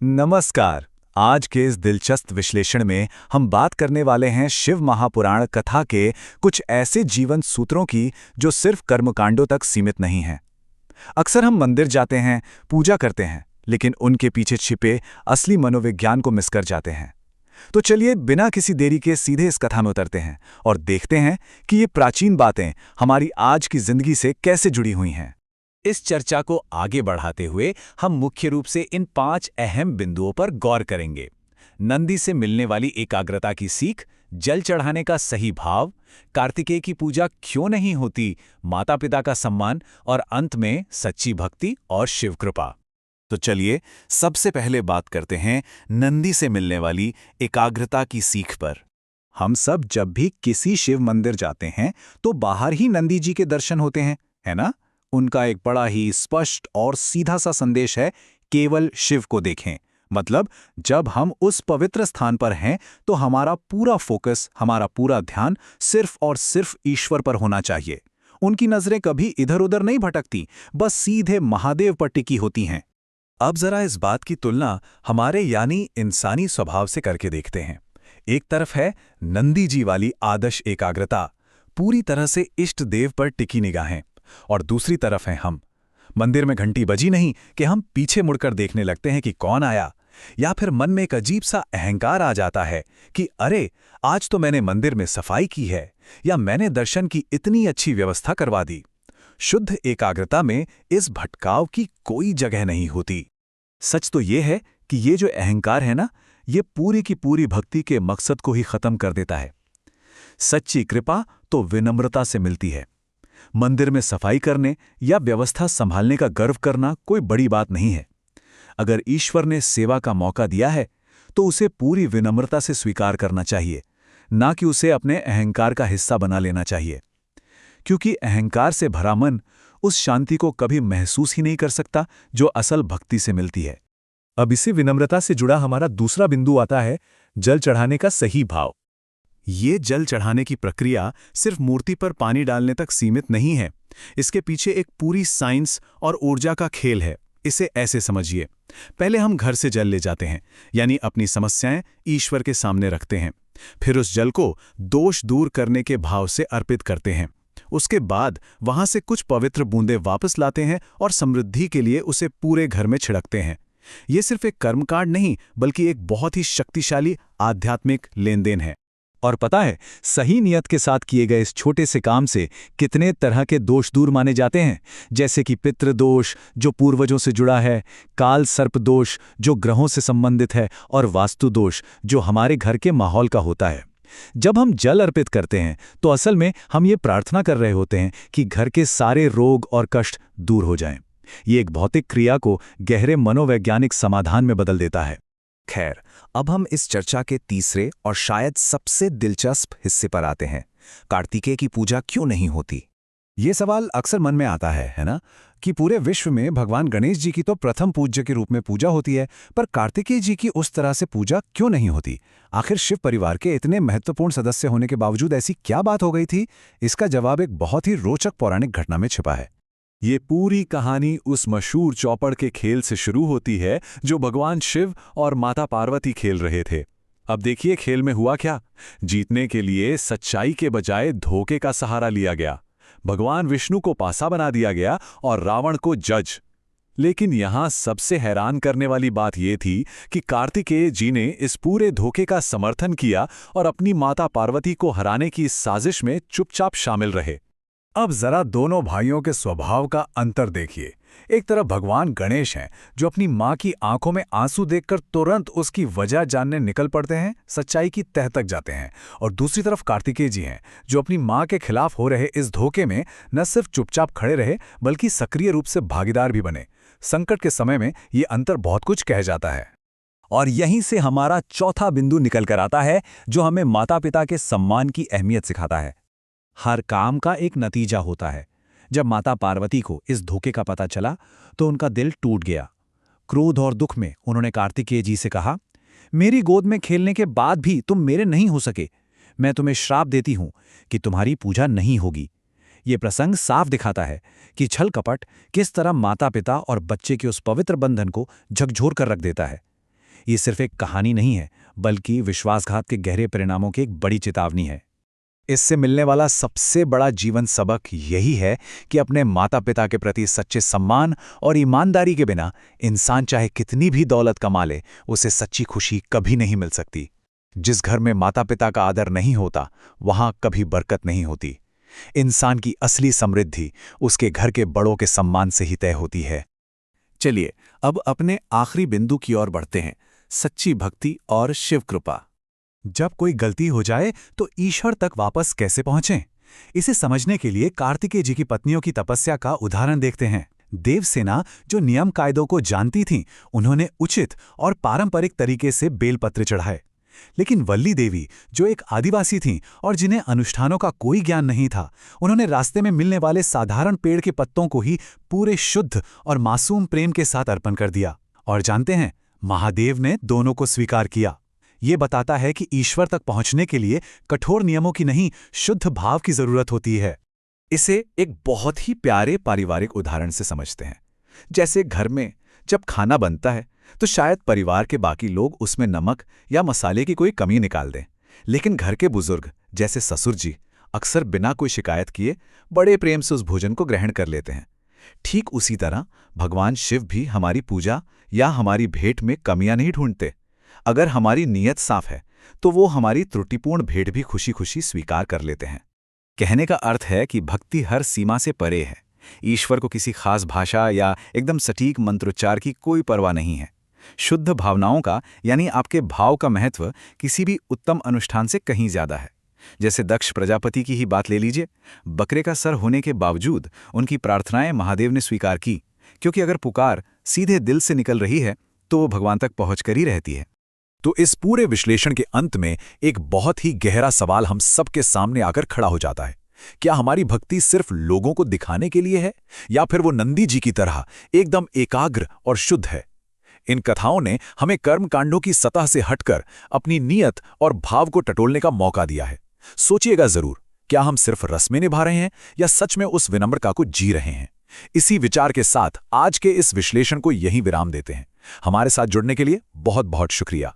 नमस्कार। आज के इस दिलचस्प विश्लेषण में हम बात करने वाले हैं शिव महापुराण कथा के कुछ ऐसे जीवन सूत्रों की जो सिर्फ कर्मकांडों तक सीमित नहीं हैं। अक्सर हम मंदिर जाते हैं, पूजा करते हैं, लेकिन उनके पीछे छिपे असली मनोविज्ञान को मिस कर जाते हैं। तो चलिए बिना किसी देरी के सीधे इस कथा में उतरते हैं और देखते हैं कि ये प्राचीन बातें हमारी आज की जिंदगी से कैसे जुड़ी हुई हैं। इस चर्चा को आगे बढ़ाते हुए हम मुख्य रूप से इन 5 अहम बिंदुओं पर गौर करेंगे। नंदी से मिलने वाली एकाग्रता की सीख, जल चढ़ाने का सही भाव, कार्तिकेय की पूजा क्यों नहीं होती, माता पिता का सम्मान और अंत में सच्ची भक्ति और शिव कृपा। तो चलिए सबसे पहले बात करते हैं नंदी से मिलने वाली एकाग्रता की सीख पर। हम सब जब भी किसी शिव मंदिर जाते हैं तो बाहर ही नंदी जी के दर्शन होते हैं, है ना? उनका एक बड़ा ही स्पष्ट और सीधा सा संदेश है, केवल शिव को देखें। मतलब जब हम उस पवित्र स्थान पर हैं तो हमारा पूरा फोकस, हमारा पूरा ध्यान सिर्फ और सिर्फ ईश्वर पर होना चाहिए। उनकी नजरें कभी इधर उधर नहीं भटकती, बस सीधे महादेव पर टिकी होती हैं। अब जरा इस बात की तुलना हमारे यानी इंसानी स्वभाव से करके देखते हैं। एक तरफ है नंदी जी वाली आदर्श एकाग्रता, पूरी तरह से इष्ट देव पर टिकी निगाहें, और दूसरी तरफ हैं हम। मंदिर में घंटी बजी नहीं कि हम पीछे मुड़कर देखने लगते हैं कि कौन आया, या फिर मन में एक अजीब सा अहंकार आ जाता है कि अरे आज तो मैंने मंदिर में सफाई की है, या मैंने दर्शन की इतनी अच्छी व्यवस्था करवा दी। शुद्ध एकाग्रता में इस भटकाव की कोई जगह नहीं होती। सच तो ये है कि ये जो अहंकार है ना, ये पूरी की पूरी भक्ति के मकसद को ही खत्म कर देता है। सच्ची कृपा तो विनम्रता से मिलती है। मंदिर में सफाई करने या व्यवस्था संभालने का गर्व करना कोई बड़ी बात नहीं है। अगर ईश्वर ने सेवा का मौका दिया है तो उसे पूरी विनम्रता से स्वीकार करना चाहिए, ना कि उसे अपने अहंकार का हिस्सा बना लेना चाहिए। क्योंकि अहंकार से भरा मन उस शांति को कभी महसूस ही नहीं कर सकता जो असल भक्ति से मिलती है। अब इसी विनम्रता से जुड़ा हमारा दूसरा बिंदु आता है, जल चढ़ाने का सही भाव। ये जल चढ़ाने की प्रक्रिया सिर्फ मूर्ति पर पानी डालने तक सीमित नहीं है। इसके पीछे एक पूरी साइंस और ऊर्जा का खेल है। इसे ऐसे समझिए, पहले हम घर से जल ले जाते हैं, यानी अपनी समस्याएं ईश्वर के सामने रखते हैं। फिर उस जल को दोष दूर करने के भाव से अर्पित करते हैं। उसके बाद वहां से कुछ पवित्र बूंदें वापस लाते हैं और समृद्धि के लिए उसे पूरे घर में छिड़कते हैं। ये सिर्फ एक कर्मकांड नहीं, बल्कि एक बहुत ही शक्तिशाली आध्यात्मिक लेनदेन है। और पता है, सही नियत के साथ किए गए इस छोटे से काम से कितने तरह के दोष दूर माने जाते हैं, जैसे कि पितृदोष जो पूर्वजों से जुड़ा है, काल सर्प दोष जो ग्रहों से संबंधित है, और वास्तु दोष जो हमारे घर के माहौल का होता है। जब हम जल अर्पित करते हैं तो असल में हम ये प्रार्थना कर रहे होते हैं कि घर के सारे रोग और कष्ट दूर हो जाएं। ये एक भौतिक क्रिया को गहरे मनोवैज्ञानिक समाधान में बदल देता है। खैर, अब हम इस चर्चा के तीसरे और शायद सबसे दिलचस्प हिस्से पर आते हैं, कार्तिकेय की पूजा क्यों नहीं होती। ये सवाल अक्सर मन में आता है ना, कि पूरे विश्व में भगवान गणेश जी की तो प्रथम पूज्य के रूप में पूजा होती है, पर कार्तिकेय जी की उस तरह से पूजा क्यों नहीं होती। आखिर शिव परिवार के इतने महत्वपूर्ण सदस्य होने के बावजूद ऐसी क्या बात हो गई थी? इसका जवाब एक बहुत ही रोचक पौराणिक घटना में छिपा है। ये पूरी कहानी उस मशहूर चौपड़ के खेल से शुरू होती है जो भगवान शिव और माता पार्वती खेल रहे थे। अब देखिए खेल में हुआ क्या। जीतने के लिए सच्चाई के बजाय धोखे का सहारा लिया गया। भगवान विष्णु को पासा बना दिया गया और रावण को जज। लेकिन यहां सबसे हैरान करने वाली बात यह थी कि कार्तिकेय जी ने इस पूरे धोखे का समर्थन किया और अपनी माता पार्वती को हराने की इस साजिश में चुपचाप शामिल रहे। अब जरा दोनों भाइयों के स्वभाव का अंतर देखिए। एक तरफ भगवान गणेश हैं जो अपनी मां की आंखों में आंसू देखकर तुरंत उसकी वजह जानने निकल पड़ते हैं, सच्चाई की तह तक जाते हैं, और दूसरी तरफ कार्तिकेय जी हैं जो अपनी मां के खिलाफ हो रहे इस धोखे में न सिर्फ चुपचाप खड़े रहे बल्कि सक्रिय रूप से भागीदार भी बने। संकट के समय में ये अंतर बहुत कुछ कह जाता है। और यहीं से हमारा चौथा बिंदु निकल कर आता है जो हमें माता पिता के सम्मान की अहमियत सिखाता है। हर काम का एक नतीजा होता है। जब माता पार्वती को इस धोखे का पता चला तो उनका दिल टूट गया। क्रोध और दुख में उन्होंने कार्तिकेय जी से कहा, मेरी गोद में खेलने के बाद भी तुम मेरे नहीं हो सके। मैं तुम्हें श्राप देती हूं कि तुम्हारी पूजा नहीं होगी। ये प्रसंग साफ दिखाता है कि छल कपट किस तरह माता पिता और बच्चे के उस पवित्र बंधन को झकझोर कर रख देता है। ये सिर्फ एक कहानी नहीं है, बल्कि विश्वासघात के गहरे परिणामों की एक बड़ी चेतावनी है। इससे मिलने वाला सबसे बड़ा जीवन सबक यही है कि अपने माता पिता के प्रति सच्चे सम्मान और ईमानदारी के बिना इंसान चाहे कितनी भी दौलत कमा ले, उसे सच्ची खुशी कभी नहीं मिल सकती। जिस घर में माता पिता का आदर नहीं होता, वहां कभी बरकत नहीं होती। इंसान की असली समृद्धि उसके घर के बड़ों के सम्मान से ही तय होती है। चलिए अब अपने आखिरी बिंदु की ओर बढ़ते हैं, सच्ची भक्ति और शिव कृपा। जब कोई गलती हो जाए तो ईश्वर तक वापस कैसे पहुंचें? इसे समझने के लिए कार्तिकेय जी की पत्नियों की तपस्या का उदाहरण देखते हैं। देवसेना, जो नियम कायदों को जानती थीं, उन्होंने उचित और पारंपरिक तरीके से बेलपत्र चढ़ाए। लेकिन वल्ली देवी, जो एक आदिवासी थीं और जिन्हें अनुष्ठानों का कोई ज्ञान नहीं था, उन्होंने रास्ते में मिलने वाले साधारण पेड़ के पत्तों को ही पूरे शुद्ध और मासूम प्रेम के साथ अर्पण कर दिया। और जानते हैं, महादेव ने दोनों को स्वीकार किया। ये बताता है कि ईश्वर तक पहुंचने के लिए कठोर नियमों की नहीं, शुद्ध भाव की जरूरत होती है। इसे एक बहुत ही प्यारे पारिवारिक उदाहरण से समझते हैं। जैसे घर में जब खाना बनता है तो शायद परिवार के बाकी लोग उसमें नमक या मसाले की कोई कमी निकाल दें, लेकिन घर के बुजुर्ग जैसे ससुर जी अक्सर बिना कोई शिकायत किए बड़े प्रेम से उस भोजन को ग्रहण कर लेते हैं। ठीक उसी तरह भगवान शिव भी हमारी पूजा या हमारी भेंट में कमियां नहीं ढूंढते। अगर हमारी नीयत साफ है तो वो हमारी त्रुटिपूर्ण भेंट भी खुशी खुशी स्वीकार कर लेते हैं। कहने का अर्थ है कि भक्ति हर सीमा से परे है। ईश्वर को किसी खास भाषा या एकदम सटीक मंत्रोच्चार की कोई परवाह नहीं है। शुद्ध भावनाओं का, यानी आपके भाव का महत्व किसी भी उत्तम अनुष्ठान से कहीं ज्यादा है। जैसे दक्ष प्रजापति की ही बात ले लीजिए। बकरे का सर होने के बावजूद उनकी प्रार्थनाएं महादेव ने स्वीकार की, क्योंकि अगर पुकार सीधे दिल से निकल रही है तो वो भगवान तक पहुंच कर ही रहती है। तो इस पूरे विश्लेषण के अंत में एक बहुत ही गहरा सवाल हम सबके सामने आकर खड़ा हो जाता है। क्या हमारी भक्ति सिर्फ लोगों को दिखाने के लिए है, या फिर वो नंदी जी की तरह एकदम एकाग्र और शुद्ध है? इन कथाओं ने हमें कर्मकांडों की सतह से हटकर अपनी नीयत और भाव को टटोलने का मौका दिया है। सोचिएगा जरूर, क्या हम सिर्फ रस्में निभा रहे हैं या सच में उस विनम्रता को जी रहे हैं? इसी विचार के साथ आज के इस विश्लेषण को यहीं विराम देते हैं। हमारे साथ जुड़ने के लिए बहुत बहुत शुक्रिया।